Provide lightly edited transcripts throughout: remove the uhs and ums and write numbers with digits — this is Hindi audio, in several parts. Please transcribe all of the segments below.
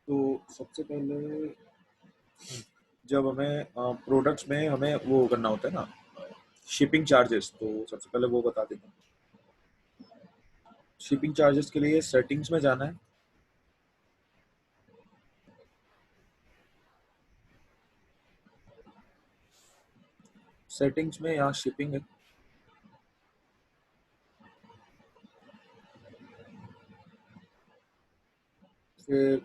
तो सबसे पहले जब हमें प्रोडक्ट्स में हमें वो करना होता है ना, शिपिंग चार्जेस, तो सबसे पहले वो बता देता हूँ। शिपिंग चार्जेस के लिए सेटिंग्स में जाना है। सेटिंग्स में यहाँ शिपिंग है। फिर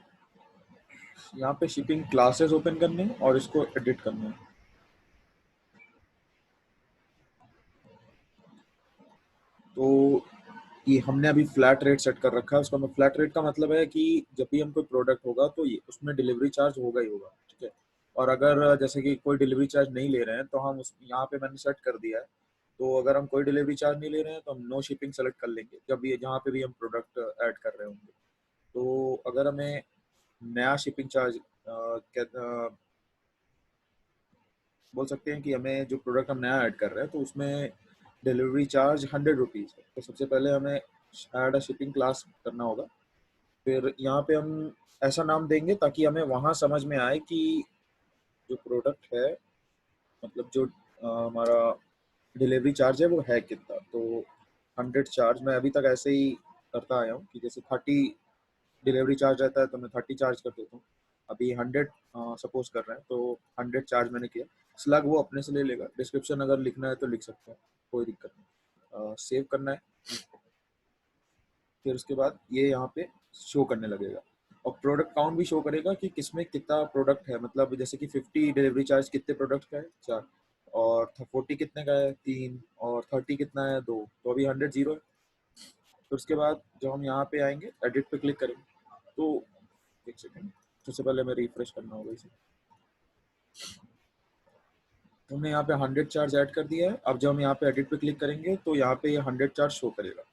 यहाँ पे शिपिंग क्लासेस ओपन करने हैं और इसको एडिट करना है। तो ये हमने अभी फ्लैट रेट सेट कर रखा है। उसका फ्लैट रेट का मतलब है कि जब भी हम कोई प्रोडक्ट होगा तो ये उसमें डिलीवरी चार्ज होगा ही होगा, ठीक है। और अगर जैसे कि कोई डिलीवरी चार्ज नहीं ले रहे हैं तो हम उस यहाँ पे मैंने सेट कर दिया है। तो अगर हम कोई डिलीवरी चार्ज नहीं ले रहे हैं तो हम नो शिपिंग सेलेक्ट कर लेंगे जब ये जहाँ पे भी हम प्रोडक्ट ऐड कर रहे होंगे। तो अगर हमें नया शिपिंग चार्ज बोल सकते हैं कि हमें जो प्रोडक्ट हम नया ऐड कर रहे हैं तो उसमें डिलीवरी चार्ज 100 रुपीज़ है। तो सबसे पहले हमें ऐड अ शिपिंग क्लास करना होगा। फिर यहाँ पे हम ऐसा नाम देंगे ताकि हमें वहाँ समझ में आए कि जो प्रोडक्ट है, मतलब जो हमारा डिलीवरी चार्ज है वो है कितना। तो 100 चार्ज मैं अभी तक ऐसे ही करता आया हूँ कि जैसे 30 डिलीवरी चार्ज रहता है तो मैं 30 चार्ज कर देता हूँ। अभी 100 सपोज कर रहे हैं तो 100 चार्ज मैंने किया। स्लग वो अपने से ले लेगा। डिस्क्रिप्शन अगर लिखना है तो लिख सकते हैं, कोई दिक्कत नहीं। सेव करना है। फिर उसके बाद ये यहाँ पे शो करने लगेगा और प्रोडक्ट काउंट भी शो करेगा कि किसमें कितना प्रोडक्ट है। मतलब जैसे कि 50 डिलीवरी चार्ज कितने प्रोडक्ट का है, 4। और 40 कितने का है, 3। और 30 कितना है, 2। तो अभी 100 जीरो है। फिर उसके बाद जब हम यहाँ पे आएंगे एडिट पे क्लिक करेंगे तो एक सेकेंड, सबसे पहले मैं रिफ्रेश करना होगा इसे। तो हमने यहाँ पे 100 चार्ज ऐड कर दिया है। अब जब हम यहाँ पे एडिट पे क्लिक करेंगे तो यहाँ पे ये 100 चार्ज शो करेगा।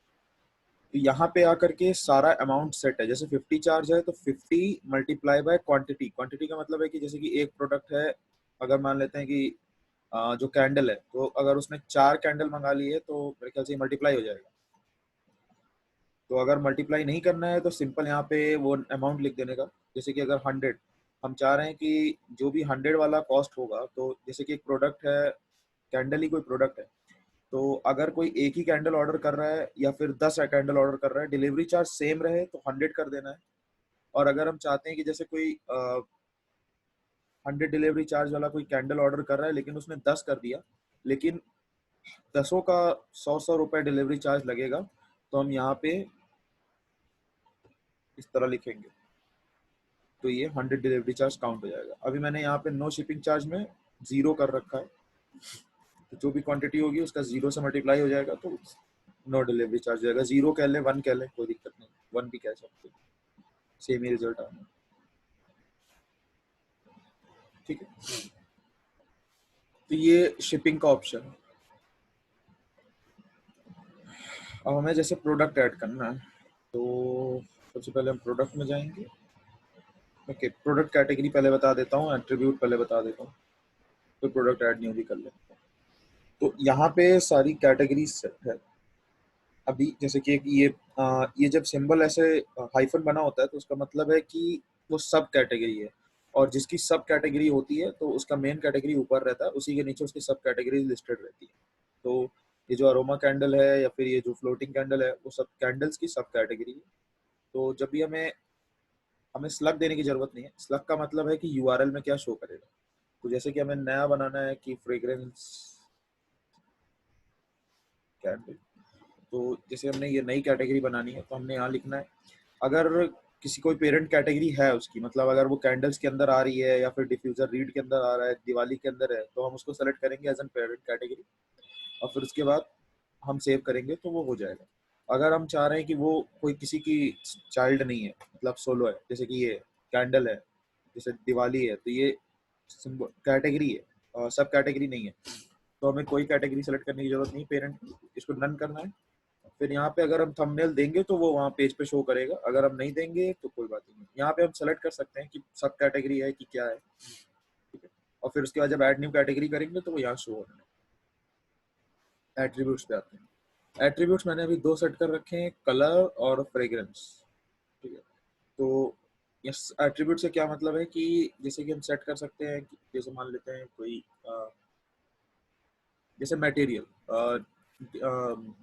तो यहाँ पे आकर के सारा अमाउंट सेट है। जैसे 50 चार्ज है तो 50 मल्टीप्लाई बाय क्वांटिटी। क्वांटिटी का मतलब है कि जैसे कि एक प्रोडक्ट है, अगर मान लेते हैं कि जो कैंडल है तो अगर उसने 4 कैंडल मंगा ली है तो मेरे ख्याल से मल्टीप्लाई हो जाएगा। तो अगर मल्टीप्लाई नहीं करना है तो सिंपल यहाँ पे वो अमाउंट लिख देने का। जैसे कि अगर 100 हम चाह रहे हैं कि जो भी 100 वाला कॉस्ट होगा, तो जैसे कि एक प्रोडक्ट है, कैंडल ही कोई प्रोडक्ट है, तो अगर कोई एक ही कैंडल ऑर्डर कर रहा है या फिर 10 कैंडल ऑर्डर कर रहा है, डिलीवरी चार्ज सेम रहे तो 100 कर देना है। और अगर हम चाहते हैं कि जैसे कोई 100 डिलीवरी चार्ज वाला कोई कैंडल ऑर्डर कर रहा है लेकिन उसने 10 कर दिया, लेकिन 10 का 100 रुपये डिलीवरी चार्ज लगेगा, तो हम यहाँ पे इस तरह लिखेंगे। तो ये 100 डिलीवरी चार्ज काउंट हो जाएगा। अभी मैंने यहाँ पे नो शिपिंग चार्ज में 0 कर रखा है। तो जो भी क्वांटिटी होगी उसका 0 से मल्टीप्लाई हो जाएगा तो नो डिलीवरी चार्ज जाएगा। 0 कह ले, 1 कह ले, कोई दिक्कत नहीं, 1 भी कह सकते, सेम ही रिजल्ट आना। ठीक है। तो ये शिपिंग का ऑप्शन है। अब हमें जैसे प्रोडक्ट ऐड करना है तो सबसे पहले हम प्रोडक्ट में जाएंगे। ओके, प्रोडक्ट कैटेगरी पहले बता देता हूँ, एट्रीब्यूट पहले बता देता हूँ, तो प्रोडक्ट ऐड न्यू भी कर लेते हैं। तो यहाँ पे सारी कैटेगरी सेट है। अभी जैसे कि एक ये जब सिंबल ऐसे हाइफन बना होता है तो उसका मतलब है कि वो सब कैटेगरी है। और जिसकी सब कैटेगरी होती है तो उसका मेन कैटेगरी ऊपर रहता है, उसी के नीचे उसकी सब कैटेगरी लिस्टेड रहती है। तो ये जो अरोमा कैंडल है या फिर ये जो फ्लोटिंग कैंडल है वो सब कैंडल्स की सब कैटेगरी है। तो जब भी हमें हमें स्लग देने की जरूरत नहीं है। स्लग का मतलब है कि यूआरएल में क्या शो करेगा। तो जैसे कि हमें नया बनाना है कि फ्रेग्रेंस कैंडल, तो जैसे हमने ये नई कैटेगरी बनानी है तो हमने यहाँ लिखना है। अगर किसी कोई पेरेंट कैटेगरी है उसकी, मतलब अगर वो कैंडल्स के अंदर आ रही है या फिर डिफ्यूजर रीड के अंदर आ रहा है, दिवाली के अंदर है, तो हम उसको सेलेक्ट करेंगे एज एन पेरेंट कैटेगरी। और फिर उसके बाद हम सेव करेंगे तो वो हो जाएगा। अगर हम चाह रहे हैं कि वो कोई किसी की चाइल्ड नहीं है, मतलब सोलो है, जैसे कि ये कैंडल है, जैसे दिवाली है, तो ये कैटेगरी है और सब कैटेगरी नहीं है, तो हमें कोई कैटेगरी सेलेक्ट करने की जरूरत नहीं, पेरेंट इसको नन करना है। फिर यहाँ पे अगर हम थंबनेल देंगे तो वो वहाँ पेज पे शो करेगा, अगर हम नहीं देंगे तो कोई बात नहीं। यहाँ पे हम सेलेक्ट कर सकते हैं कि सब कैटेगरी है कि क्या है, ठीक है। और फिर उसके बाद जब ऐड न्यू कैटेगरी करेंगे तो वो यहाँ शो होने लगेगा। एट्रीब्यूट्स पे आते हैं। एट्रीब्यूट्स मैंने अभी 2 सेट कर रखे हैं, कलर और फ्रेग्रेंस, ठीक है। तो यस, एट्रीब्यूट से क्या मतलब है कि जैसे कि हम सेट कर सकते हैं कि जैसे मान लेते हैं कोई जैसे मटेरियल,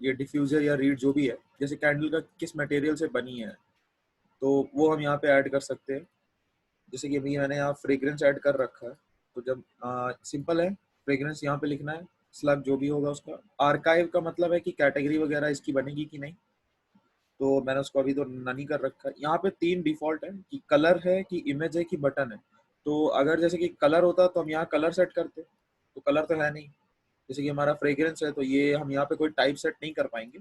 ये डिफ्यूजर या रीड जो भी है, जैसे कैंडल का किस मटेरियल से बनी है, तो वो हम यहाँ पे ऐड कर सकते हैं। जैसे कि अभी मैंने यहाँ फ्रेग्रेंस ऐड कर रखा है, तो जब सिंपल है, फ्रेग्रेंस यहाँ पे लिखना है, स्लग जो भी होगा उसका। आर्काइव का मतलब है कि कैटेगरी वगैरह इसकी बनेगी कि नहीं, तो मैंने उसको अभी तो नन ही कर रखा है। यहाँ पे 3 डिफॉल्ट है कि कलर है, कि इमेज है, कि बटन है। तो अगर जैसे कि कलर होता तो हम यहाँ कलर सेट करते, तो कलर तो है नहीं। जैसे कि हमारा फ्रेग्रेंस है, तो ये हम यहाँ पे कोई टाइप सेट नहीं कर पाएंगे,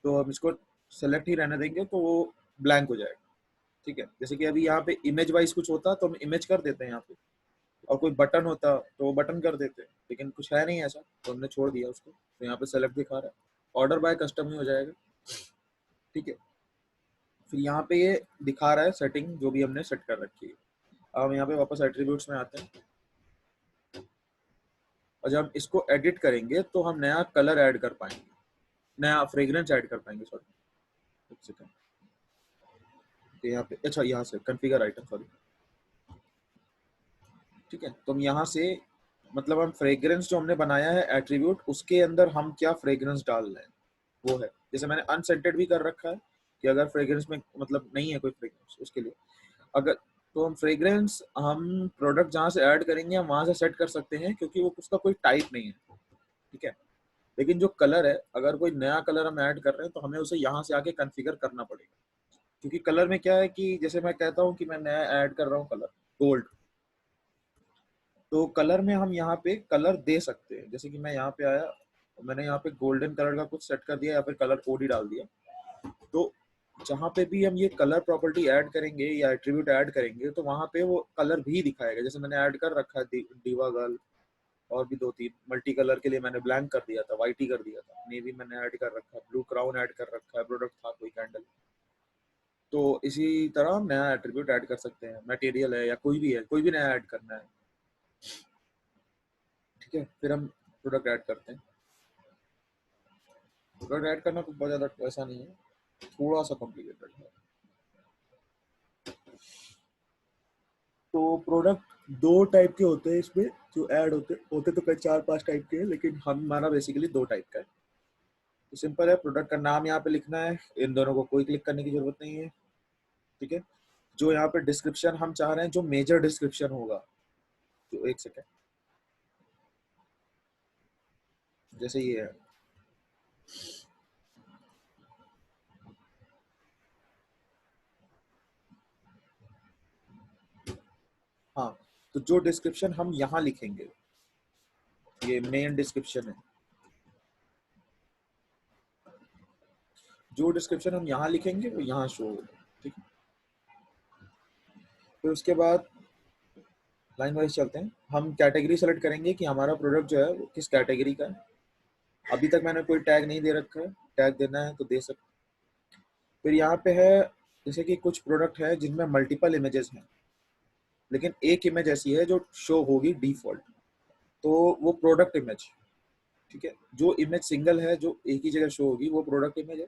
तो हम इसको सेलेक्ट ही रहने देंगे, तो वो ब्लैंक हो जाएगा। ठीक है, जैसे कि अभी यहाँ पे इमेज वाइज कुछ होता तो हम इमेज कर देते हैं यहाँ पे, और कोई बटन होता तो वो बटन कर देते, लेकिन कुछ है नहीं ऐसा, तो हमने छोड़ दिया उसको, तो यहाँ पे सेलेक्ट दिखा रहा है, ऑर्डर बाय कस्टम ही हो जाएगा। ठीक है, फिर यहाँ पे ये दिखा रहा है सेटिंग जो भी हमने सेट कर रखी है। अब हम यहाँ पे वापस एट्रीब्यूट्स में आते हैं, और जब हम इसको एडिट करेंगे तो हम नया कलर ऐड कर पाएंगे, नया फ्रेग्रेंस ऐड कर पाएंगे। सॉरी, एक सेकंड, तो यहाँ पे अच्छा, यहाँ से कॉन्फ़िगर आइटम, सॉरी। ठीक है, तो हम यहाँ से मतलब हम फ्रेग्रेंस जो हमने बनाया है एट्रीब्यूट, उसके अंदर हम क्या फ्रेग्रेंस डाल रहे हैं वो है। जैसे मैंने अनसेंटेड भी कर रखा है कि अगर फ्रेग्रेंस में मतलब नहीं है कोई फ्रेग्रेंस उसके लिए, अगर तो हम फ्रेग्रेंस हम प्रोडक्ट जहाँ से ऐड करेंगे हम वहाँ से सेट कर सकते हैं, क्योंकि वो उसका कोई टाइप नहीं है। ठीक है, लेकिन जो कलर है, अगर कोई नया कलर हम ऐड कर रहे हैं तो हमें उसे यहाँ से आके कॉन्फ़िगर करना पड़ेगा। क्योंकि कलर में क्या है कि जैसे मैं कहता हूँ कि मैं नया ऐड कर रहा हूँ कलर गोल्ड, तो कलर में हम यहाँ पे कलर दे सकते हैं। जैसे कि मैं यहाँ पे आया, मैंने यहाँ पे गोल्डन कलर का कुछ सेट कर दिया या फिर कलर कोड ही डाल दिया, तो जहाँ पे भी हम ये कलर प्रॉपर्टी ऐड करेंगे या एट्रीब्यूट ऐड करेंगे, तो वहाँ पे वो कलर भी दिखाएगा। जैसे मैंने ऐड कर रखा है दीवा गर्ल, और भी 2-3 मल्टी कलर के लिए मैंने ब्लैंक कर दिया था, वाइट ही कर दिया था, नेवी मैंने ऐड कर रखा है, ब्लू क्राउन ऐड कर रखा है, प्रोडक्ट था कोई कैंडल। तो इसी तरह हम नया एट्रीब्यूट ऐड कर सकते हैं, मटेरियल है या कोई भी है, कोई भी नया ऐड करना है। ठीक है, फिर हम प्रोडक्ट ऐड करते हैं। प्रोडक्ट ऐड करना कुछ बहुत ज़्यादा ऐसा नहीं है, थोड़ा सा कॉम्प्लिकेटेड है। तो प्रोडक्ट 2 टाइप के होते हैं इसमें जो ऐड होते होते तो कई 4-5 टाइप के हैं, लेकिन हमारा बेसिकली 2 टाइप का है। तो सिंपल है, प्रोडक्ट का नाम यहाँ पे लिखना है, इन दोनों को कोई क्लिक करने की जरूरत नहीं है। ठीक है, जो यहाँ पे डिस्क्रिप्शन हम चाह रहे हैं, जो मेजर डिस्क्रिप्शन होगा, जो एक सेकेंड, जैसे ये है, हाँ, तो जो डिस्क्रिप्शन हम यहाँ लिखेंगे, ये मेन डिस्क्रिप्शन है, जो डिस्क्रिप्शन हम यहाँ लिखेंगे वो यहाँ शो होगा। ठीक है, फिर उसके बाद लाइन वाइज चलते हैं, हम कैटेगरी सेलेक्ट करेंगे कि हमारा प्रोडक्ट जो है वो किस कैटेगरी का है। अभी तक मैंने कोई टैग नहीं दे रखा है, टैग देना है तो दे सकते। फिर यहाँ पे है, जैसे कि कुछ प्रोडक्ट है जिनमें मल्टीपल इमेजेस हैं, लेकिन एक इमेज ऐसी है जो शो होगी डिफॉल्ट, तो वो प्रोडक्ट इमेज। ठीक है, जो इमेज सिंगल है जो एक ही जगह शो होगी वो प्रोडक्ट इमेज है,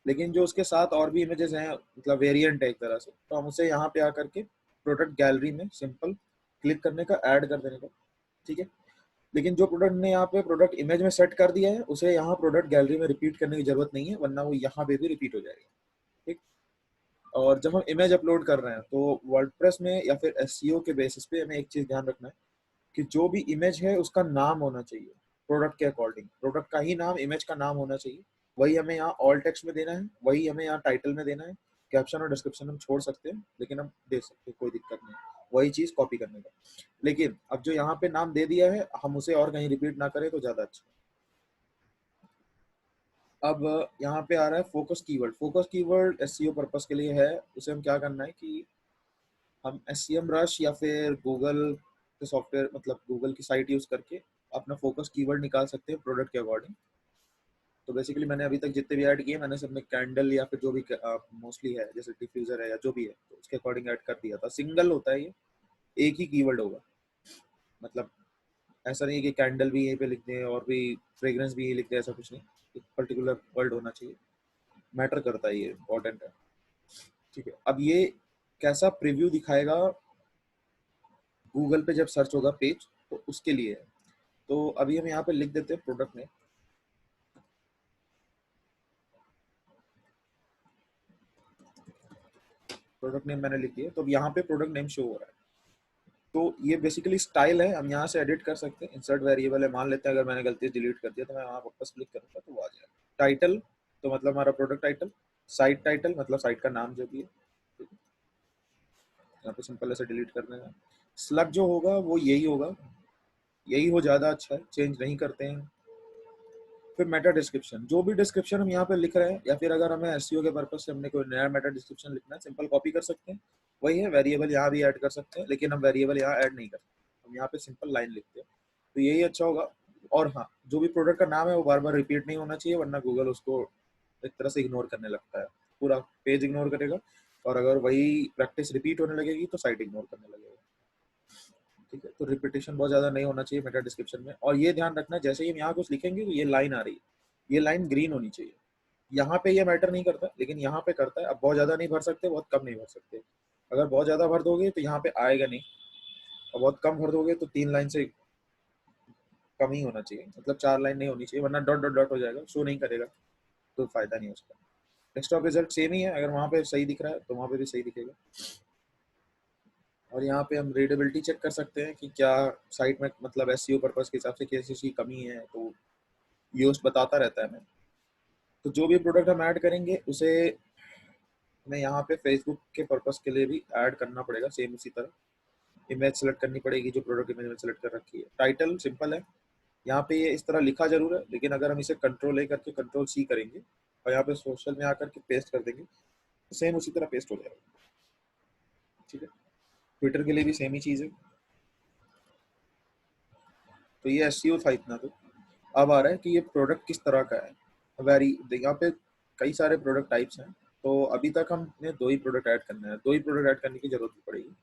लेकिन जो उसके साथ और भी इमेजेस हैं, मतलब वेरिएंट है एक तरह से, तो हम उसे यहाँ पे आकर के प्रोडक्ट गैलरी में सिंपल क्लिक करने का, ऐड कर देने का। ठीक है, लेकिन जो प्रोडक्ट ने यहाँ पे प्रोडक्ट इमेज में सेट कर दिया है उसे यहाँ प्रोडक्ट गैलरी में रिपीट करने की जरूरत नहीं है, वरना वो यहाँ पे भी रिपीट हो जाएगा। ठीक, और जब हम इमेज अपलोड कर रहे हैं तो वर्डप्रेस में या फिर एसईओ के बेसिस पे हमें एक चीज ध्यान रखना है कि जो भी इमेज है उसका नाम होना चाहिए प्रोडक्ट के अकॉर्डिंग, प्रोडक्ट का ही नाम इमेज का नाम होना चाहिए। वही हमें यहाँ ऑल टेक्स्ट में देना है, वही हमें यहाँ टाइटल में देना है। कैप्शन और डिस्क्रिप्शन हम छोड़ सकते हैं, लेकिन हम दे सकते हैं, कोई दिक्कत नहीं, वही चीज कॉपी करने का। लेकिन अब जो यहाँ पे नाम दे दिया है हम उसे और कहीं रिपीट ना करें तो ज्यादा अच्छा। अब यहाँ पे आ रहा है focus keyword. Focus keyword SEO purpose के लिए है। उसे हम क्या करना है कि हम एसईएम रश या फिर गूगल के सॉफ्टवेयर, मतलब गूगल की साइट यूज करके अपना फोकस कीवर्ड निकाल सकते हैं प्रोडक्ट के अकॉर्डिंग। तो बेसिकली मैंने अभी तक जितने भी ऐड किए मैंने सब में कैंडल या फिर जो भी मोस्टली है, जैसे डिफ्यूजर है या जो भी है, तो उसके अकॉर्डिंग ऐड कर दिया था। सिंगल होता है ये, एक ही कीवर्ड होगा, मतलब ऐसा नहीं है कि कैंडल भी यहीं पे लिख दें और भी फ्रेग्रेंस भी यही लिख दें, ऐसा कुछ नहीं। एक पर्टिकुलर वर्ड होना चाहिए, मैटर करता है, ये इंपॉर्टेंट है। ठीक है, अब ये कैसा प्रीव्यू दिखाएगा गूगल पे जब सर्च होगा पेज, तो उसके लिए है। तो अभी हम यहाँ पे लिख देते हैं प्रोडक्ट नेम। प्रोडक्ट नेम मैंने लिख दिया, तो अब यहाँ पे प्रोडक्ट नेम शो हो रहा है। तो ये बेसिकली स्टाइल है, हम यहाँ से एडिट कर सकते हैं। इंसर्ट वेरिएबल है, मान लेते हैं अगर मैंने गलती से डिलीट कर दिया तो मैं वहाँ वापस क्लिक करूँगा तो वो आ जाएगा। टाइटल, तो मतलब हमारा प्रोडक्ट टाइटल। साइट टाइटल मतलब साइट का नाम जो भी है, ठीक है? यहाँ पे सिंपल ऐसे डिलीट करने का। स्लग जो होगा वो यही होगा, यही हो ज़्यादा अच्छा है, चेंज नहीं करते हैं। फिर मेटा डिस्क्रिप्शन, जो भी डिस्क्रिप्शन हम यहाँ पे लिख रहे हैं, या फिर अगर हमें एसईओ के पर्पज से हमने कोई नया मेटा डिस्क्रिप्शन लिखना है, सिंपल कॉपी कर सकते हैं। वही है, वेरिएबल यहाँ भी ऐड कर सकते हैं, लेकिन हम वेरिएबल यहाँ ऐड नहीं करते, हम यहाँ पे सिंपल लाइन लिखते हैं, तो यही अच्छा होगा। और हाँ, जो भी प्रोडक्ट का नाम है वो बार बार रिपीट नहीं होना चाहिए, वरना गूगल उसको एक तरह से इग्नोर करने लगता है, पूरा पेज इग्नोर करेगा। और अगर वही प्रैक्टिस रिपीट होने लगेगी तो साइट इग्नोर करने लगेगा। ठीक है, तो रिपीटेशन बहुत ज़्यादा नहीं होना चाहिए मेटा डिस्क्रिप्शन में। और ये ध्यान रखना, जैसे ही हम यहाँ कुछ लिखेंगे तो ये लाइन आ रही है, ये लाइन ग्रीन होनी चाहिए। यहाँ पे ये मैटर नहीं करता, लेकिन यहाँ पे करता है। अब बहुत ज़्यादा नहीं भर सकते, बहुत कम नहीं भर सकते। अगर बहुत ज़्यादा भर दोगे तो यहाँ पे आएगा नहीं, और बहुत कम भर दोगे तो 3 लाइन से कम ही होना चाहिए, मतलब 4 लाइन नहीं होनी चाहिए, वरना डॉट डॉट डॉट हो जाएगा, शो नहीं करेगा, तो फायदा नहीं है उसका। डेस्कटॉप रिजल्ट सेम ही है, अगर वहाँ पे सही दिख रहा है तो वहाँ पे भी सही दिखेगा। और यहाँ पे हम रीडेबिलिटी चेक कर सकते हैं कि क्या साइट में मतलब एसईओ पर्पस के हिसाब से कैसी सी कमी है, तो योस्ट बताता रहता है हमें। तो जो भी प्रोडक्ट हम ऐड करेंगे उसे हमें यहाँ पे फेसबुक के पर्पस के लिए भी ऐड करना पड़ेगा, सेम उसी तरह इमेज सेलेक्ट करनी पड़ेगी, जो प्रोडक्ट इमेज में सेलेक्ट कर रखी है। टाइटल सिंपल है, यहाँ पे ये इस तरह लिखा जरूर है, लेकिन अगर हम इसे कंट्रोल ए करके कंट्रोल सी करेंगे और यहाँ पे सोशल में आकर के पेस्ट कर देंगे तो सेम उसी तरह पेस्ट हो जाएगा। ठीक है, ट्विटर के लिए भी सेम ही चीज़ है। तो ये एसईओ था इतना। तो अब आ रहा है कि ये प्रोडक्ट किस तरह का है। वेरी, यहाँ पे कई सारे प्रोडक्ट टाइप्स हैं, तो अभी तक हमने 2 ही प्रोडक्ट ऐड करने हैं, 2 ही प्रोडक्ट ऐड करने की जरूरत पड़ेगी।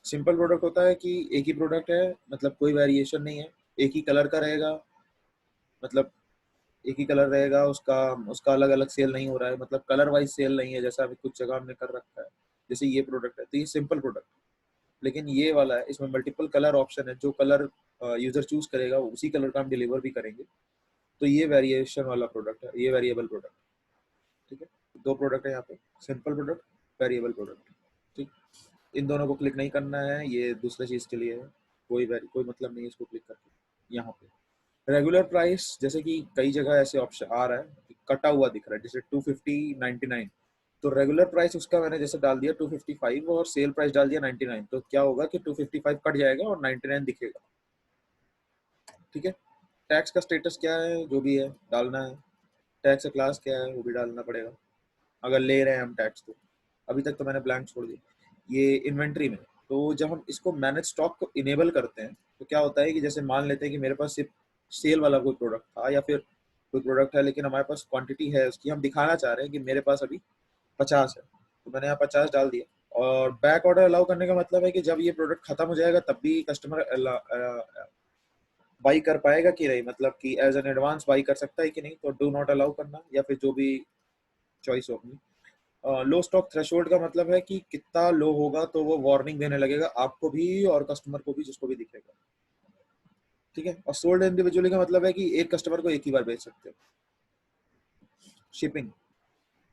सिंपल प्रोडक्ट होता है कि एक ही प्रोडक्ट है, मतलब कोई वेरिएशन नहीं है, एक ही कलर का रहेगा, मतलब एक ही कलर रहेगा, उसका उसका अलग अलग सेल नहीं हो रहा है, मतलब कलर वाइज सेल नहीं है, जैसा अभी कुछ जगह हमने कर रखा है। जैसे ये प्रोडक्ट है तो ये सिंपल प्रोडक्ट, लेकिन ये वाला है, इसमें मल्टीपल कलर ऑप्शन है, जो कलर यूजर चूज करेगा उसी कलर का हम डिलीवर भी करेंगे। तो ये वेरिएशन वाला प्रोडक्ट है, ये वेरिएबल प्रोडक्ट। ठीक है, 2 प्रोडक्ट है यहाँ पे, सिंपल प्रोडक्ट, वेरिएबल प्रोडक्ट। ठीक, इन दोनों को क्लिक नहीं करना है, ये दूसरे चीज के लिए है, कोई मतलब नहीं है इसको क्लिक करके। यहाँ पे रेगुलर प्राइस, जैसे कि कई जगह ऐसे ऑप्शन आ रहा है कि कटा हुआ दिख रहा है, जैसे 250.99, तो रेगुलर प्राइस उसका मैंने जैसे डाल दिया 255 और सेल प्राइस डाल दिया 99, तो क्या होगा कि 255 कट जाएगा और 99 दिखेगा। ठीक है, टैक्स का स्टेटस क्या है, जो भी है डालना है। टैक्स का क्लास क्या है वो भी डालना पड़ेगा, अगर ले रहे हैं हम टैक्स तो। अभी तक तो मैंने ब्लैंक छोड़ दिया। ये इन्वेंट्री में, तो जब हम इसको मैनेज स्टॉक को इनेबल करते हैं तो क्या होता है कि जैसे मान लेते हैं कि मेरे पास सिर्फ सेल वाला कोई प्रोडक्ट था, या फिर कोई प्रोडक्ट है लेकिन हमारे पास क्वांटिटी है उसकी, हम दिखाना चाह रहे हैं कि मेरे पास अभी 50 है, तो मैंने यहाँ 50 डाल दिया। और बैक ऑर्डर अलाउ करने का मतलब है कि जब ये प्रोडक्ट खत्म हो जाएगा तब भी कस्टमर बाई कर पाएगा कि नहीं, मतलब कि एज एन एडवांस बाई कर सकता है कि नहीं, तो डू नॉट अलाउ करना, या फिर जो भी चॉइस हो अपनी। लो स्टॉक थ्रेशोल्ड का मतलब है कि कितना लो होगा तो वो वार्निंग देने लगेगा आपको भी और कस्टमर को भी, जिसको भी दिखेगा। ठीक है, और सोल्ड इंडिविजुअली का मतलब है कि एक कस्टमर को एक ही बार बेच सकते हो। शिपिंग,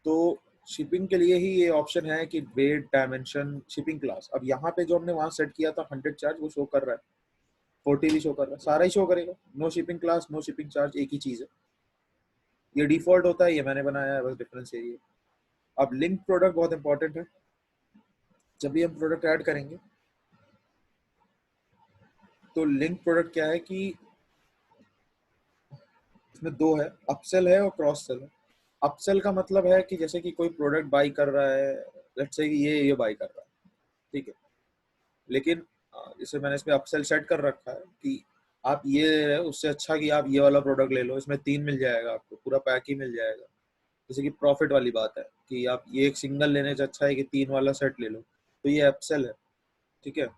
तो शिपिंग के लिए ही ये ऑप्शन है कि वेट डायमेंशन शिपिंग क्लास। अब यहाँ पे जो हमने वहां सेट किया था 100 चार्ज, वो शो कर रहा है, 40 भी शो कर रहा है, सारा ही शो करेगा। No shipping class, no shipping charge, एक ही चीज है। ये डिफॉल्ट होता है, ये मैंने बनाया है, बस डिफरेंस यही है। अब लिंक प्रोडक्ट बहुत इंपॉर्टेंट है, जब भी हम प्रोडक्ट ऐड करेंगे तो लिंक प्रोडक्ट क्या है कि इसमें 2 है, अपसेल है और क्रॉस सेल है। अपसेल का मतलब है कि जैसे कि कोई प्रोडक्ट बाई कर रहा है, लेट्स से कि ये बाई कर रहा है, ठीक है, लेकिन जैसे मैंने इसमें अपसेल सेट कर रखा है कि आप ये है, उससे अच्छा कि आप ये वाला प्रोडक्ट ले लो, इसमें 3 मिल जाएगा आपको, पूरा पैक ही मिल जाएगा। जैसे कि प्रॉफिट वाली बात है कि आप ये एक सिंगल लेने से अच्छा है कि 3 वाला सेट ले लो, तो ये अपसेल है। ठीक है,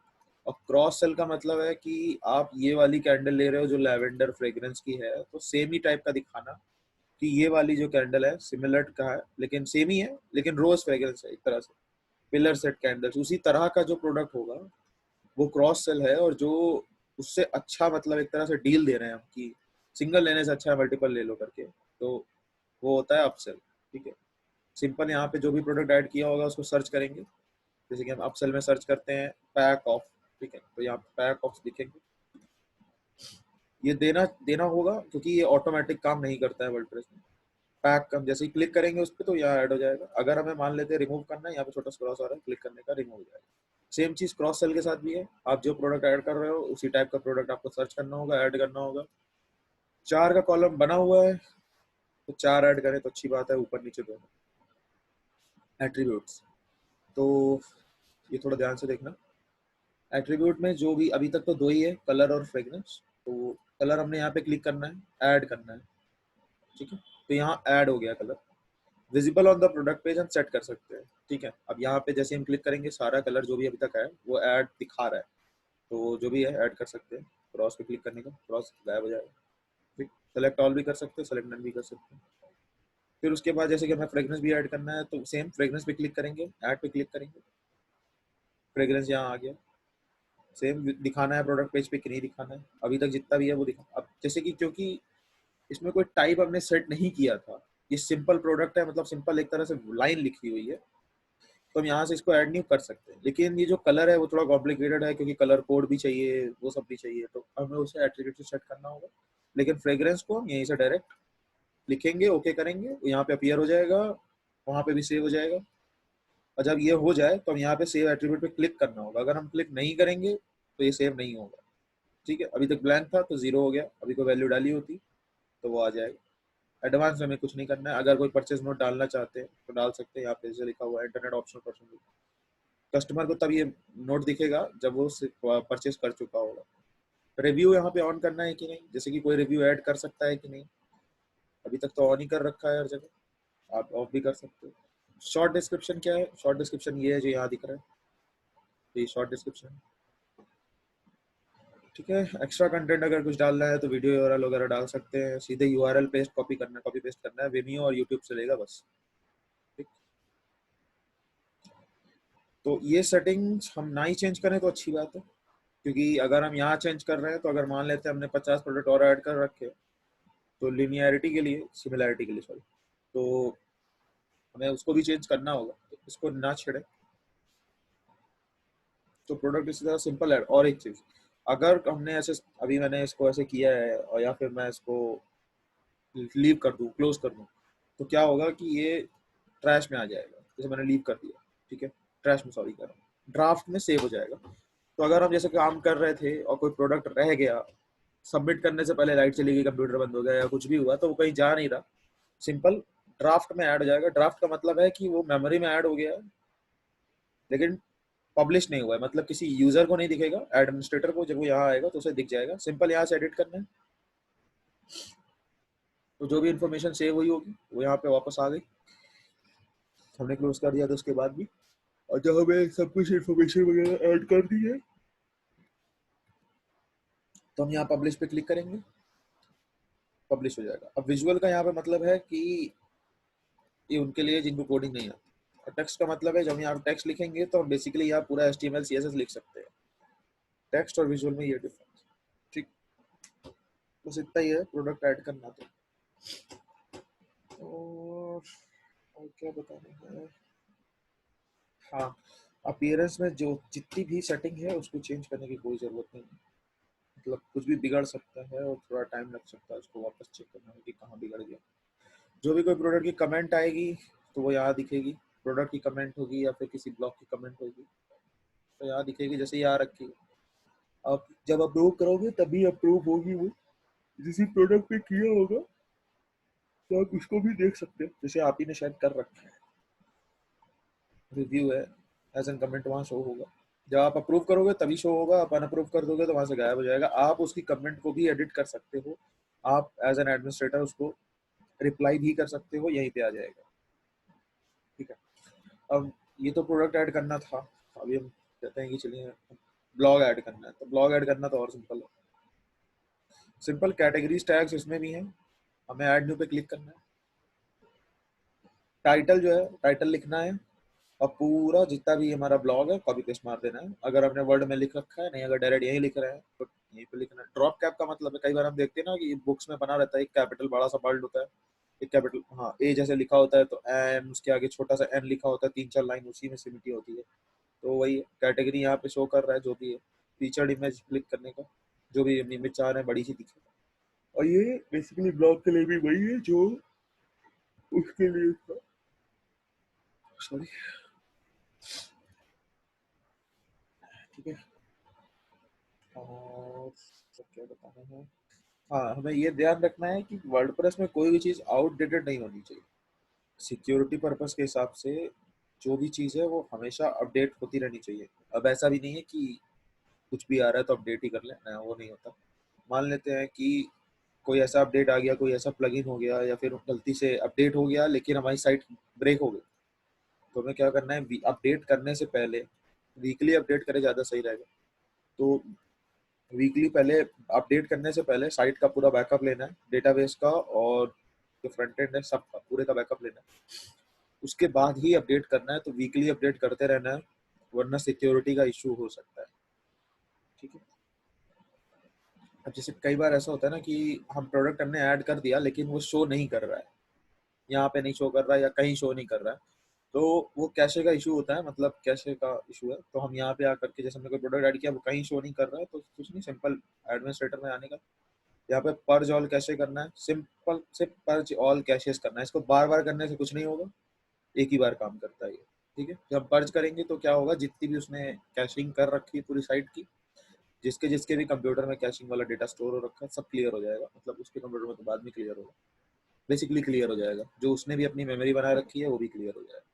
और क्रॉस सेल का मतलब है कि आप ये वाली कैंडल ले रहे हो जो लैवेंडर फ्रेग्रेंस की है, तो सेम ही टाइप का दिखाना कि ये वाली जो कैंडल है सिमिलर का है, लेकिन सेम ही है, लेकिन रोज फ्रेग्रेंस है एक तरह से। पिलर सेट कैंडल्स, उसी तरह का जो प्रोडक्ट होगा वो क्रॉस सेल है, और जो उससे अच्छा मतलब एक तरह से डील दे रहे हैं हम कि सिंगल लेने से अच्छा है मल्टीपल ले लो करके, तो वो होता है अपसेल। ठीक है, सिंपल यहाँ पे जो भी प्रोडक्ट ऐड किया होगा उसको सर्च करेंगे, जैसे कि हम अपसेल में सर्च करते हैं पैक ऑफ। ठीक है, तो यहाँ पे पैक ऑफ दिखेंगे, ये देना देना होगा क्योंकि ये ऑटोमेटिक काम नहीं करता है वर्डप्रेस में। पैक हम जैसे ही क्लिक करेंगे उस पर तो यहाँ ऐड हो जाएगा। अगर हमें मान लेते हैं रिमूव करना है, यहाँ पे छोटा सा क्रॉस आ रहा है, क्लिक करने का रिमूव हो जाएगा। सेम चीज क्रॉस सेल के साथ भी है, आप जो प्रोडक्ट ऐड कर रहे हो उसी टाइप का प्रोडक्ट आपको सर्च करना होगा, ऐड करना होगा। 4 का कॉलम बना हुआ है तो 4 ऐड करें तो अच्छी बात है, ऊपर नीचे दोनों एट्रीब्यूट्स। तो ये थोड़ा ध्यान से देखना, एट्रीब्यूट में जो भी अभी तक तो 2 ही है, कलर और फ्रेगनेंस। तो कलर हमने यहाँ पे क्लिक करना है, ऐड करना है। ठीक है, तो यहाँ ऐड हो गया colour, visible on the product page हम सेट कर सकते हैं। ठीक है, अब यहाँ पे जैसे हम क्लिक करेंगे सारा कलर जो भी अभी तक है वो ऐड दिखा रहा है, तो जो भी है ऐड कर सकते हैं। क्रॉस पे क्लिक करने का क्रॉस गायब हो जाएगा। ठीक, सेलेक्ट ऑल भी कर सकते हैं, सेलेक्ट नन भी कर सकते हैं। फिर उसके बाद जैसे कि हमें फ्रेग्रेंस भी ऐड करना है तो सेम फ्रेग्रेंस पे क्लिक करेंगे, ऐड पे क्लिक करेंगे, फ्रेग्रेंस यहाँ आ गया। सेम दिखाना है प्रोडक्ट पेज पे कि नहीं दिखाना है, अभी तक जितना भी है वो दिखा। अब जैसे कि क्योंकि इसमें कोई टाइप हमने सेट नहीं किया था, ये सिंपल प्रोडक्ट है, मतलब सिंपल एक तरह से लाइन लिखी हुई है, तो हम यहाँ से इसको ऐड नहीं कर सकते। लेकिन ये जो कलर है वो थोड़ा कॉम्प्लिकेटेड है क्योंकि कलर कोड भी चाहिए, वो सब भी चाहिए, तो हमें उसे एट्रीब्यूट से सेट करना होगा। लेकिन फ्रेग्रेंस को हम यहीं से डायरेक्ट लिखेंगे, ओके करेंगे, यहाँ पे अपीयर हो जाएगा, वहाँ पे भी सेव हो जाएगा। और जब ये हो जाए तो हम यहाँ पे सेव एट्रीब्यूट पे क्लिक करना होगा, अगर हम क्लिक नहीं करेंगे तो ये सेव नहीं होगा। ठीक है, अभी तक ब्लैंक था तो 0 हो गया, अभी कोई वैल्यू डाली होती तो वो आ जाएगा। एडवांस में हमें कुछ नहीं करना है, अगर कोई परचेज नोट डालना चाहते हैं तो डाल सकते हैं, यहाँ पे जैसे लिखा हुआ है इंटरनेट ऑप्शनल पर्सन। कस्टमर को तब ये नोट दिखेगा जब वो परचेज कर चुका होगा। रिव्यू यहाँ पे ऑन करना है कि नहीं, जैसे कि कोई रिव्यू ऐड कर सकता है कि नहीं, अभी तक तो ऑन ही कर रखा है हर जगह, आप ऑफ भी कर सकते हो। शॉर्ट डिस्क्रिप्शन क्या है, शॉर्ट डिस्क्रिप्शन ये है जो यहाँ दिख रहा है, तो ये शॉर्ट डिस्क्रिप्शन। ठीक है, एक्स्ट्रा कंटेंट अगर कुछ डालना है तो वीडियो यूआरएल वगैरह डाल सकते हैं, सीधे यूआरएल पेस्ट कॉपी करना, कॉपी पेस्ट करना है, विमियो और यूट्यूब से लेगा बस। ठीक, तो ये सेटिंग्स हम ना ही चेंज करें तो अच्छी बात है, क्योंकि अगर हम यहाँ चेंज कर रहे हैं तो अगर मान लेते हैं हमने 50 प्रोडक्ट और ऐड कर रखे, तो लिनियरिटी के लिए, सिमिलैरिटी के लिए सॉरी, तो हमें उसको भी चेंज करना होगा, तो इसको ना छेड़े। तो प्रोडक्ट इसी तरह सिंपल है। और एक चीज़, अगर हमने ऐसे अभी मैंने इसको ऐसे किया है और या फिर मैं इसको लीव कर दूँ, क्लोज कर दूँ, तो क्या होगा कि ये ट्रैश में आ जाएगा, जैसे मैंने लीव कर दिया। ठीक है, ट्रैश में सॉरी कर रहा हूँ, ड्राफ्ट में सेव हो जाएगा। तो अगर हम जैसे काम कर रहे थे और कोई प्रोडक्ट रह गया, सबमिट करने से पहले लाइट चली गई, कंप्यूटर बंद हो गया या कुछ भी हुआ, तो वो कहीं जा नहीं रहा, सिंपल ड्राफ्ट में ऐड हो जाएगा। ड्राफ्ट का मतलब है कि वो मेमोरी में ऐड हो गया है लेकिन पब्लिश नहीं हुआ है, मतलब किसी यूजर को नहीं दिखेगा, एडमिनिस्ट्रेटर को जब वो यहाँ आएगा तो उसे दिख जाएगा। सिंपल यहाँ से एडिट करना है, तो जो भी इंफॉर्मेशन सेव हुई होगी वो यहाँ पे वापस आ गई, हमने क्लोज कर दिया तो उसके बाद भी। और जब हमें सब कुछ इंफॉर्मेशन वगैरह ऐड कर दी है तो हम यहाँ पब्लिश पे क्लिक करेंगे, पब्लिश हो जाएगा। अब विजुअल का यहाँ पे मतलब है कि ये उनके लिए जिनको कोडिंग नहीं आती, और टेक्स्ट का मतलब है जब हम यहाँ टेक्स्ट लिखेंगे तो हम बेसिकली यहाँ पूरा HTML CSS लिख सकते हैं। टेक्स्ट और विजुअल में ये डिफरेंस। ठीक, बस इतना ही है प्रोडक्ट ऐड करना। तो और, और क्या बताना है, हाँ, अपीयरेंस में जो जितनी भी सेटिंग है उसको चेंज करने की कोई ज़रूरत नहीं है, मतलब कुछ भी बिगड़ सकता है और थोड़ा टाइम लग सकता है उसको वापस चेक करने में कि कहाँ बिगड़ गया। जो भी कोई प्रोडक्ट की कमेंट आएगी तो वो यहाँ दिखेगी, प्रोडक्ट की कमेंट होगी या फिर किसी ब्लॉग की कमेंट होगी तो यहाँ दिखेगी, जैसे यहाँ रखी है। आप जब अप्रूव करोगे तभी अप्रूव होगी वो, जिस प्रोडक्ट पे किया होगा तो आप उसको भी देख सकते हो, जैसे आप ही ने शायद कर रखा है, रिव्यू है, एज एन कमेंट वहाँ शो होगा। जब आप अप्रूव करोगे तभी शो होगा, आप अनअप्रूव कर दोगे तो वहाँ से गायब हो जाएगा। आप उसकी कमेंट को भी एडिट कर सकते हो, आप एज एन एडमिनिस्ट्रेटर उसको रिप्लाई भी कर सकते हो, यहीं पे आ जाएगा। ठीक है, अब ये तो प्रोडक्ट ऐड करना था, अभी हम कहते हैं कि चलिए ब्लॉग ऐड करना है, तो ब्लॉग ऐड करना तो और सिंपल है। सिंपल कैटेगरीज टैग्स इसमें भी हैं, हमें ऐड न्यू पे क्लिक करना है। टाइटल जो है, टाइटल लिखना है, अब पूरा जितना भी हमारा ब्लॉग है कॉपी पेस्ट मार देना है। अगर आपने वर्ड में लिख रखा है, नहीं अगर डायरेक्ट यही लिख रहे हैं तो यहीं पे लिखना है। ड्रॉप कैप का मतलब है, कई बार हम देखते हैं ना कि बुक्स में बना रहता है एक कैपिटल बड़ा सा वर्ड होता है, एक कैपिटल, हाँ ए जैसे लिखा होता है तो एन, उसके आगे छोटा सा एन लिखा होता है, 3-4 लाइन उसी में सिमटी होती है। तो वही कैटेगरी यहाँ पे शो कर रहा है जो भी है, फीचर्ड इमेज क्लिक करने का, जो भी इमेज चाह रहे हैं बड़ी सी दिखे। और ये बेसिकली ब्लॉग के लिए भी वही है जो उसके लिए था। सॉरी। ठीक है। और क्या बताना है, हाँ हमें ये ध्यान रखना है कि वर्डप्रेस में कोई भी चीज़ आउटडेटेड नहीं होनी चाहिए। सिक्योरिटी पर्पस के हिसाब से जो भी चीज़ है वो हमेशा अपडेट होती रहनी चाहिए। अब ऐसा भी नहीं है कि कुछ भी आ रहा है तो अपडेट ही कर लें, ना वो नहीं होता। मान लेते हैं कि कोई ऐसा अपडेट आ गया, कोई ऐसा प्लगइन हो गया या फिर गलती से अपडेट हो गया लेकिन हमारी साइट ब्रेक हो गई, तो हमें क्या करना है, अपडेट करने से पहले वीकली अपडेट करें, ज़्यादा सही रहेगा। तो वीकली पहले अपडेट करने से पहले साइट का पूरा बैकअप लेना है, डेटाबेस का और जो फ्रंट एंड है सबका पूरे का बैकअप लेना है, उसके बाद ही अपडेट करना है। तो वीकली अपडेट करते रहना है, वरना सिक्योरिटी का इशू हो सकता है। ठीक है। अब जैसे कई बार ऐसा होता है ना कि हम प्रोडक्ट हमने ऐड कर दिया लेकिन वो शो नहीं कर रहा है, यहाँ पे नहीं शो कर रहा है या कहीं शो नहीं कर रहा है, तो वो कैशे का इशू होता है, मतलब कैशे का इशू है। तो हम यहाँ पे आकर के जैसे हमने कोई प्रोडक्ट ऐड किया वो कहीं शो नहीं कर रहा है, तो कुछ नहीं, सिंपल एडमिनिस्ट्रेटर में आने का, यहाँ पे पर्ज ऑल कैशे करना है, सिंपल से पर्ज ऑल कैशेस करना है। इसको बार बार करने से कुछ नहीं होगा, एक ही बार काम करता है ये। ठीक है। जब पर्ज करेंगे तो क्या होगा, जितनी भी उसने कैशिंग कर रखी है पूरी साइट की, जिसके जिसके भी कंप्यूटर में कैशिंग वाला डेटा स्टोर हो रखा है, सब क्लियर हो जाएगा। मतलब उसके कंप्यूटर में तो बाद में क्लियर होगा, बेसिकली क्लियर हो जाएगा। जो उसने भी अपनी मेमोरी बना रखी है वो भी क्लियर हो जाएगा।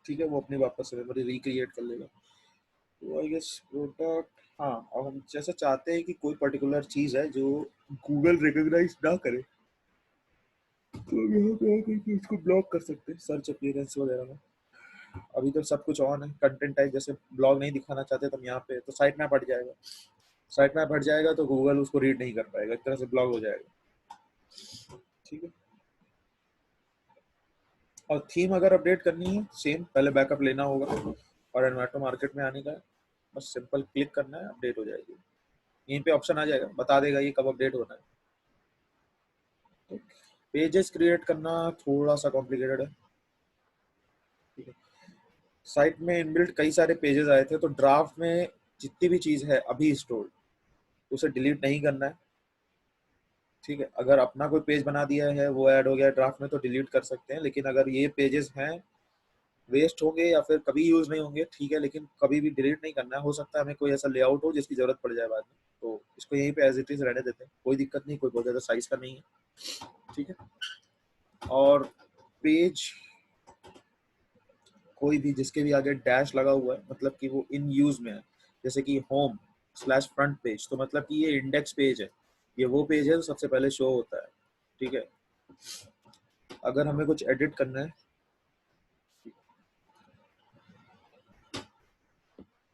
ठीक है, वो अपनी वापस से मेमोरी रिक्रिएट कर लेगा। तो आई गेस प्रोडक्ट, हाँ अब हम जैसे चाहते हैं कि कोई पर्टिकुलर चीज़ है जो गूगल रिकॉग्नाइज ना करे, तो यहाँ पे आकर के इसको ब्लॉक कर सकते हैं सर्च अपीयरेंस वगैरह में। अभी तो सब कुछ ऑन है, कंटेंट टाइप जैसे ब्लॉग नहीं दिखाना चाहते तो हम यहाँ पे तो साइट मैप हट जाएगा, साइट मैप हट जाएगा तो गूगल उसको रीड नहीं कर पाएगा, एक तरह से ब्लॉग हो जाएगा। ठीक है। और थीम अगर अपडेट करनी है, सेम पहले बैकअप लेना होगा और एनवाटो मार्केट में आने का है, बस सिंपल क्लिक करना है, अपडेट हो जाएगी। यहीं पे ऑप्शन आ जाएगा, बता देगा ये कब अपडेट होना है। तो पेजेस क्रिएट करना थोड़ा सा कॉम्प्लिकेटेड है। ठीक है। साइट में इनबिल्ट कई सारे पेजेस आए थे, तो ड्राफ्ट में जितनी भी चीज़ है अभी स्टोर्ड, उसे डिलीट नहीं करना है। ठीक है। अगर अपना कोई पेज बना दिया है वो ऐड हो गया ड्राफ्ट में तो डिलीट कर सकते हैं, लेकिन अगर ये पेजेस हैं वेस्ट होंगे या फिर कभी यूज नहीं होंगे, ठीक है, लेकिन कभी भी डिलीट नहीं करना है। हो सकता है हमें कोई ऐसा लेआउट हो जिसकी जरूरत पड़ जाए बाद में, तो इसको यहीं पे एज इट इज रहने देते हैं, कोई दिक्कत नहीं, कोई बहुत ज्यादा साइज का नहीं है। ठीक है। और पेज कोई भी जिसके भी आगे डैश लगा हुआ है मतलब कि वो इन यूज में है, जैसे कि होम स्लैश फ्रंट पेज, तो मतलब कि ये इंडेक्स पेज है, ये वो पेज है जो सबसे पहले शो होता है। ठीक है। अगर हमें कुछ एडिट करना है,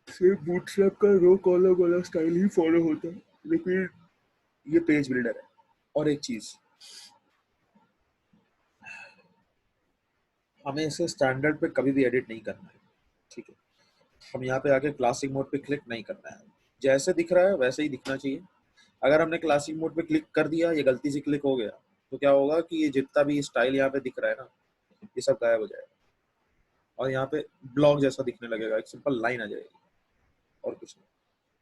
सिर्फ बूटस्ट्रैप का रो कॉलम वाला स्टाइल ही फॉलो होता है, लेकिन ये पेज बिल्डर है। और एक चीज, हमें इसे स्टैंडर्ड पे कभी भी एडिट नहीं करना है। ठीक है। हम यहाँ पे आके क्लासिक मोड पे क्लिक नहीं करना है, जैसे दिख रहा है वैसे ही दिखना चाहिए। अगर हमने क्लासिक मोड पे क्लिक कर दिया, ये गलती से क्लिक हो गया, तो क्या होगा कि ये जितना भी स्टाइल यहाँ पे दिख रहा है ना, ये सब गायब हो जाएगा और यहाँ पे ब्लॉग जैसा दिखने लगेगा, एक सिंपल लाइन आ जाएगी और कुछ नहीं।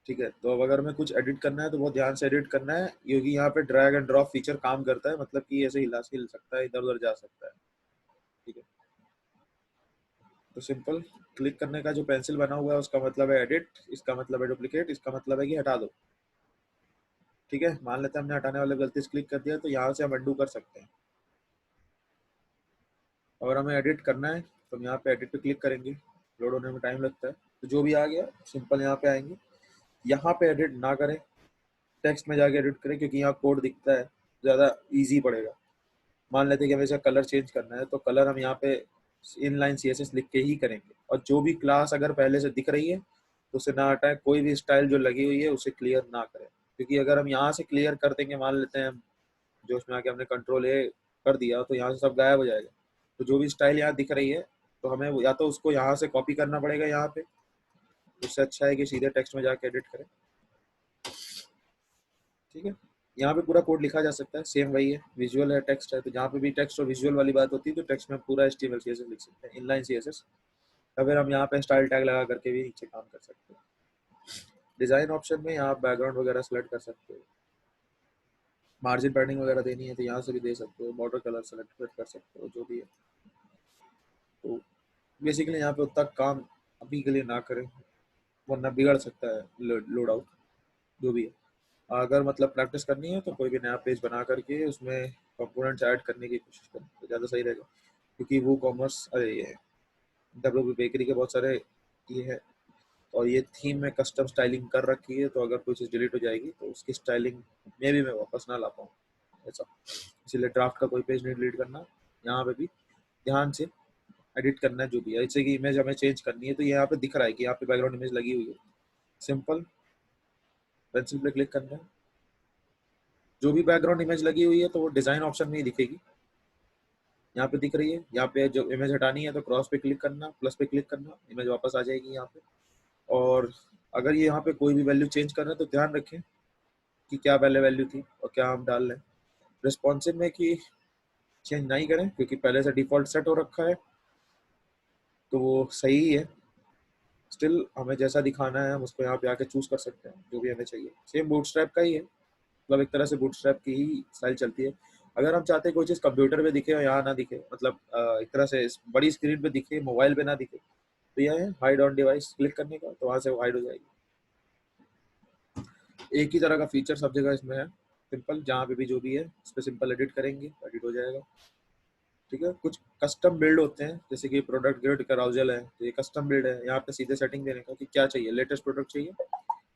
ठीक है। तो अब अगर हमें कुछ एडिट करना है तो बहुत ध्यान से एडिट करना है, क्योंकि यहाँ पे ड्रैग एंड ड्रॉप फीचर काम करता है, मतलब कि ऐसे हिल सकता है, इधर उधर जा सकता है। ठीक है। तो सिंपल क्लिक करने का जो पेंसिल बना हुआ है उसका मतलब है एडिट, इसका मतलब है डुप्लीकेट, इसका मतलब है कि हटा दो। ठीक है। मान लेते हैं हमने हटाने वाले गलती से क्लिक कर दिया, तो यहाँ से हम अंडू कर सकते हैं। अगर हमें एडिट करना है तो हम यहाँ पे एडिट पे क्लिक करेंगे, लोड होने में टाइम लगता है, तो जो भी आ गया सिंपल यहाँ पे आएंगे। यहाँ पे एडिट ना करें, टेक्स्ट में जाके एडिट करें, क्योंकि यहाँ कोड दिखता है, ज़्यादा ईजी पड़ेगा। मान लेते हैं कि हमें इसका कलर चेंज करना है, तो कलर हम यहाँ पे इनलाइन CSS लिख के ही करेंगे, और जो भी क्लास अगर पहले से दिख रही है तो उसे ना हटाएं, कोई भी स्टाइल जो लगी हुई है उसे क्लियर ना करें, क्योंकि अगर हम यहाँ से क्लियर कर देंगे, मान लेते हैं जो उसमें आके हमने कंट्रोल A कर दिया, तो यहाँ से सब गायब हो जाएगा। तो जो भी स्टाइल यहाँ दिख रही है तो हमें या तो उसको यहाँ से कॉपी करना पड़ेगा यहाँ पे, उससे अच्छा है कि सीधे टेक्स्ट में जाके एडिट करें। ठीक है, यहाँ पे पूरा कोड लिखा जा सकता है, सेम वही है, विजुअल है टेक्स्ट है, तो जहाँ पे भी टेक्स्ट और विजुअल वाली बात होती है तो टेक्स्ट में पूरा HTML CSS लिख सकते हैं, इनलाइन CSS, या फिर हम यहाँ पे स्टाइल टैग लगा करके भी नीचे काम कर सकते हैं। डिज़ाइन ऑप्शन में यहाँ बैकग्राउंड वगैरह सेलेक्ट कर सकते हो, मार्जिन पैडिंग वगैरह देनी है तो यहाँ से भी दे सकते हो, बॉर्डर कलर सेलेक्ट कर सकते हो, जो भी है। तो बेसिकली यहाँ पे उतना काम अभी के लिए ना करें, वरना बिगड़ सकता है लोड आउट, जो भी है। अगर मतलब प्रैक्टिस करनी है तो कोई भी नया पेज बना करके उसमें कंपोनेंट्स ऐड करने की कोशिश करें तो ज़्यादा सही रहेगा, क्योंकि वो कॉमर्स, अरे ये WP बेकरी के बहुत सारे ये है, और ये थीम में कस्टम स्टाइलिंग कर रखी है, तो अगर कोई चीज़ डिलीट हो जाएगी तो उसकी स्टाइलिंग में भी मैं वापस ना ला पाऊँ ऐसा। इसलिए ड्राफ्ट का कोई पेज नहीं डिलीट करना, यहाँ पे भी ध्यान से एडिट करना है जो भी है। जैसे कि इमेज हमें चेंज करनी है तो ये यहाँ पे दिख रहा है कि यहाँ पे बैकग्राउंड इमेज लगी हुई है, सिंपल पेंसिल पे क्लिक करना है, जो भी बैकग्राउंड इमेज लगी हुई है तो वो डिज़ाइन ऑप्शन में ही दिखेगी, यहाँ पे दिख रही है। यहाँ पे जो इमेज हटानी है तो क्रॉस पे क्लिक करना, प्लस पे क्लिक करना, इमेज वापस आ जाएगी यहाँ पे। और अगर ये यहाँ पे कोई भी वैल्यू चेंज कर रहे हैं तो ध्यान रखें कि क्या पहले वैल्यू थी और क्या हम डाल रहे हैं। रिस्पॉन्सिव में कि चेंज नहीं करें, क्योंकि पहले से डिफॉल्ट सेट हो रखा है तो वो सही ही है। स्टिल हमें जैसा दिखाना है हम उसको यहाँ पे आके चूज कर सकते हैं, जो भी हमें चाहिए। सेम बूटस्ट्रैप का ही है, मतलब एक तरह से बूटस्ट्रैप की ही स्टाइल चलती है। अगर हम चाहते हैं कोई चीज़ कंप्यूटर पे दिखे और यहाँ ना दिखे, मतलब एक तरह से बड़ी स्क्रीन पे दिखे, मोबाइल पे ना दिखे, तो यह है हाइड ऑन डिवाइस क्लिक करने का, तो वहाँ से वो हाइड हो जाएगी। एक ही तरह का फीचर सब जगह इसमें है, सिंपल, जहाँ पे भी जो भी है उस पर सिंपल एडिट करेंगे, एडिट हो जाएगा। ठीक है, कुछ कस्टम बिल्ड होते हैं, जैसे कि प्रोडक्ट ग्रिड कराउजल है, तो ये कस्टम बिल्ड है, यहाँ पे सीधे सेटिंग देने का कि क्या चाहिए, लेटेस्ट प्रोडक्ट चाहिए,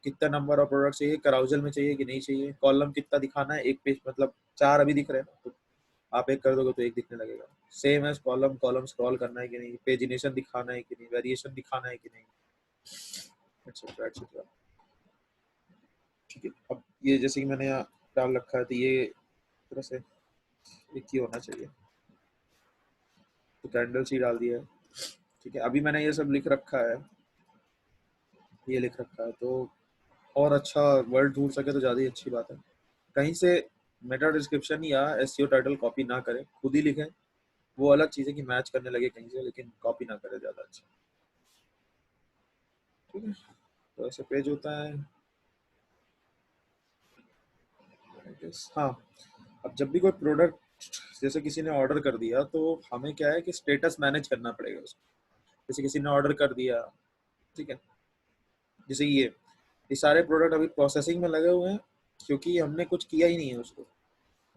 कितना नंबर ऑफ प्रोडक्ट चाहिए, कराउजल में चाहिए कि नहीं चाहिए, कॉलम कितना दिखाना है, एक पेज मतलब 4 अभी दिख रहे हैं तो आप एक कर दोगे तो एक दिखने लगेगा। सेम है कॉलम, कॉलम स्क्रॉल करना है कि नहीं, पेजिनेशन दिखाना है कि नहीं, वेरिएशन दिखाना है कि नहीं, एटसेट्रा एटसेट्रा। ठीक है, अब ये जैसे कि मैंने यहाँ डाल रखा है तो ये तरह से एक ही होना चाहिए, तो कैंडल सी डाल दिया है। ठीक है, अभी मैंने ये सब लिख रखा है, ये लिख रखा है, तो और अच्छा वर्ड ढूंढ सके तो ज़्यादा ही अच्छी बात है। कहीं से मेटा डिस्क्रिप्शन या SEO टाइटल कॉपी ना करें, खुद ही लिखें। वो अलग चीज़ है कि मैच करने लगे कहीं से, लेकिन कॉपी ना करें ज़्यादा अच्छा। ठीक है, तो ऐसे पेज होता है। हाँ, अब जब भी कोई प्रोडक्ट जैसे किसी ने ऑर्डर कर दिया तो हमें क्या है कि स्टेटस मैनेज करना पड़ेगा उसको। जैसे किसी ने ऑर्डर कर दिया, ठीक है, जैसे ये सारे प्रोडक्ट अभी प्रोसेसिंग में लगे हुए हैं, क्योंकि हमने कुछ किया ही नहीं है उसको।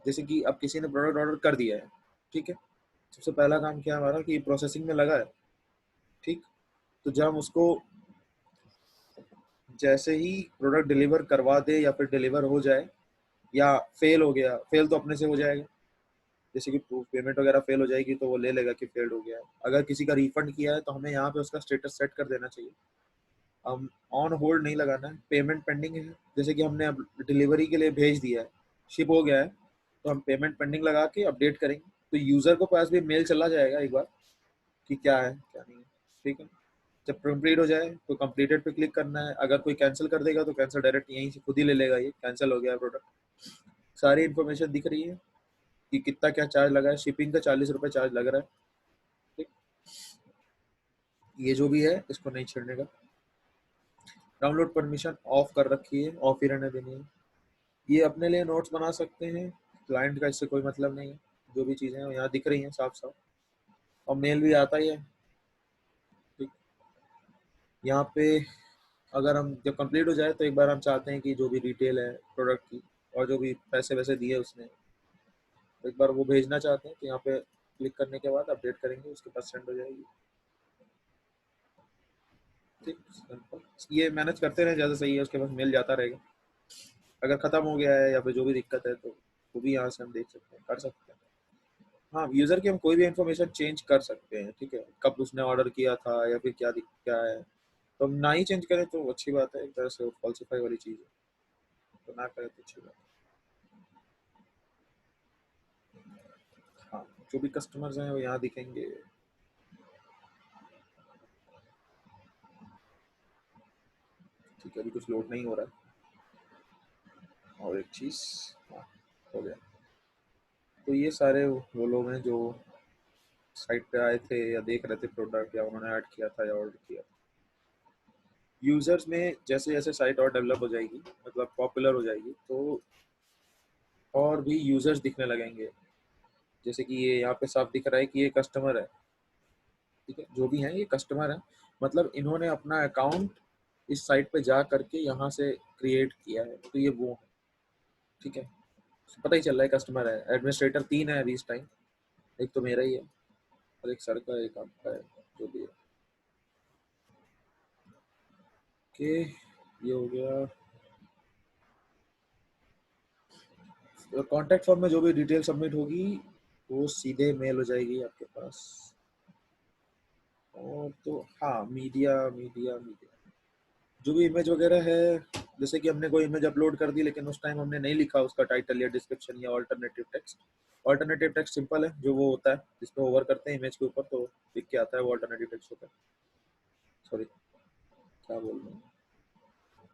जैसे कि अब किसी ने प्रोडक्ट ऑर्डर कर दिया है, ठीक है, सबसे पहला काम क्या है हमारा कि प्रोसेसिंग में लगा है। ठीक, तो जब हम उसको जैसे ही प्रोडक्ट डिलीवर करवा दे या फिर डिलीवर हो जाए, या फेल हो गया, फेल तो अपने से हो जाएगा, जैसे कि पेमेंट वगैरह फेल हो जाएगी तो वो ले लेगा कि फेल्ड हो गया है। अगर किसी का रिफंड किया है तो हमें यहाँ पे उसका स्टेटस सेट कर देना चाहिए, हम ऑन होल्ड नहीं लगाना है। पेमेंट पेंडिंग है, जैसे कि हमने अब डिलीवरी के लिए भेज दिया है, शिप हो गया है, तो हम पेमेंट पेंडिंग लगा के अपडेट करेंगे, तो यूज़र को पास भी मेल चला जाएगा एक बार कि क्या है क्या नहीं है। ठीक है, जब कंप्लीट हो जाए तो कंप्लीटेड पे क्लिक करना है। अगर कोई कैंसिल कर देगा तो कैंसिल डायरेक्ट यहीं से खुद ही ले लेगा, ये कैंसिल हो गया प्रोडक्ट। सारी इन्फॉर्मेशन दिख रही है कि कितना क्या चार्ज लगा है, शिपिंग का 40 रुपये चार्ज लग रहा है। ठीक, ये जो भी है इसको नहीं छेड़ने का। डाउनलोड परमिशन ऑफ कर रखी है, ऑफ ही रहने देनी है। ये अपने लिए नोट्स बना सकते हैं, क्लाइंट का इससे कोई मतलब नहीं है। जो भी चीज़ें हैं यहाँ दिख रही हैं साफ साफ, और मेल भी आता ही है। ठीक, यहाँ पे अगर हम जब कंप्लीट हो जाए तो एक बार हम चाहते हैं कि जो भी डिटेल है प्रोडक्ट की और जो भी पैसे वैसे दिए उसने, एक बार वो भेजना चाहते हैं, तो यहाँ पे क्लिक करने के बाद अपडेट करेंगे, उसके पास सेंड हो जाएगी। ठीक, सिंपल, ये मैनेज करते रहे ज़्यादा सही है, उसके पास मिल जाता रहेगा। अगर ख़त्म हो गया है या फिर जो भी दिक्कत है तो वो भी यहाँ से हम देख सकते हैं, कर सकते हैं। हाँ, यूज़र की हम कोई भी इन्फॉर्मेशन चेंज कर सकते हैं। ठीक है, कब उसने ऑर्डर किया था या फिर क्या है, तो हम ना ही चेंज करें तो अच्छी बात है, एक तरह से फॉल्सिफाई वाली चीज़ है, तो ना करें तो अच्छी बात है। हाँ, जो भी कस्टमर्स हैं वो यहाँ दिखेंगे। ठीक है, अभी कुछ लोड नहीं हो रहा है। और एक चीज़, हाँ, हो गया। तो ये सारे वो लोग हैं जो साइट पे आए थे या देख रहे थे प्रोडक्ट, या उन्होंने ऐड किया था या ऑर्डर किया। यूजर्स में जैसे जैसे साइट और डेवलप हो जाएगी, मतलब पॉपुलर हो जाएगी, तो और भी यूजर्स दिखने लगेंगे। जैसे कि ये यहाँ पे साफ दिख रहा है कि ये कस्टमर है। ठीक है, जो भी है ये कस्टमर है, मतलब इन्होंने अपना अकाउंट इस साइट पे जा करके यहाँ से क्रिएट किया है, तो ये वो है। ठीक है, पता ही चल रहा है कस्टमर है। एडमिनिस्ट्रेटर 3 है अभी इस टाइम, एक तो मेरा ही है और एक सर का, एक आपका है, जो भी है। ओके, ये हो गया। कॉन्टैक्ट फॉर्म में जो भी डिटेल सबमिट होगी वो सीधे मेल हो जाएगी आपके पास। और तो हाँ, मीडिया मीडिया मीडिया जो भी इमेज वगैरह है, जैसे कि हमने कोई इमेज अपलोड कर दी लेकिन उस टाइम हमने नहीं लिखा उसका टाइटल या डिस्क्रिप्शन या alternative text. Alternative text simple है, जो वो होता है जिस पे ओवर करते हैं इमेज के ऊपर तो लिख के आता है, वो ऑल्टरनेटिव टेक्स्ट होता है। सॉरी, क्या बोल रहा हूँ।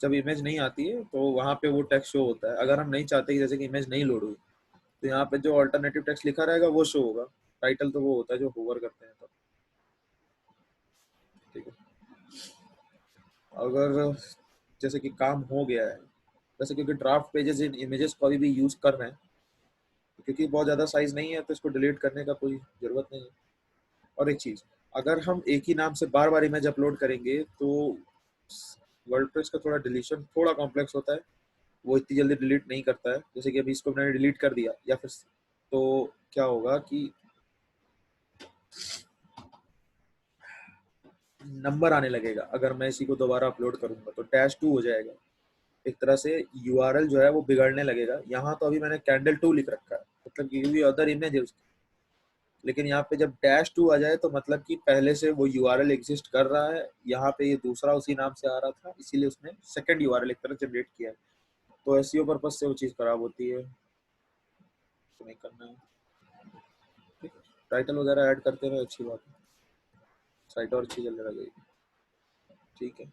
जब इमेज नहीं आती है तो वहाँ पे वो टेक्स्ट शो होता है। अगर हम नहीं चाहते कि जैसे कि इमेज नहीं लोड हुई, तो यहाँ पे जो ऑल्टरनेटिव टेक्स्ट लिखा रहेगा वो शो होगा। टाइटल तो वो होता है जो होवर करते हैं तब। ठीक है, अगर जैसे कि काम हो गया है, जैसे क्योंकि ड्राफ्ट पेजेस इन इमेजेस को अभी भी यूज कर रहे हैं, क्योंकि बहुत ज़्यादा साइज नहीं है तो इसको डिलीट करने का कोई ज़रूरत नहीं है। और एक चीज़, अगर हम एक ही नाम से बार बार इमेज अपलोड करेंगे तो वर्डप्रेस का थोड़ा डिलीशन थोड़ा कॉम्प्लेक्स होता है, वो इतनी जल्दी डिलीट नहीं करता है। जैसे कि अभी इसको मैंने डिलीट कर दिया या फिर, तो क्या होगा कि नंबर आने लगेगा। अगर मैं इसी को दोबारा अपलोड करूंगा तो -2 हो जाएगा। एक तरह से यूआरएल जो है वो बिगड़ने लगेगा। यहाँ तो अभी मैंने कैंडल 2 लिख रखा है, मतलब कि अदर इमेज है उसकी। लेकिन यहाँ पे जब -2 आ जाए तो मतलब कि पहले से वो यूआरएल एग्जिस्ट कर रहा है। यहाँ पे ये दूसरा उसी नाम से आ रहा था, इसीलिए उसने सेकंड यूआरएल एक तरह जनरेट किया है। तो एसईओ पर्पज से वो चीज़ खराब होती है, तो नहीं करना है। ठीक है, टाइटल वगैरह ऐड करते रहे, अच्छी बात है, साइट और अच्छी चलने लगेगी। ठीक है।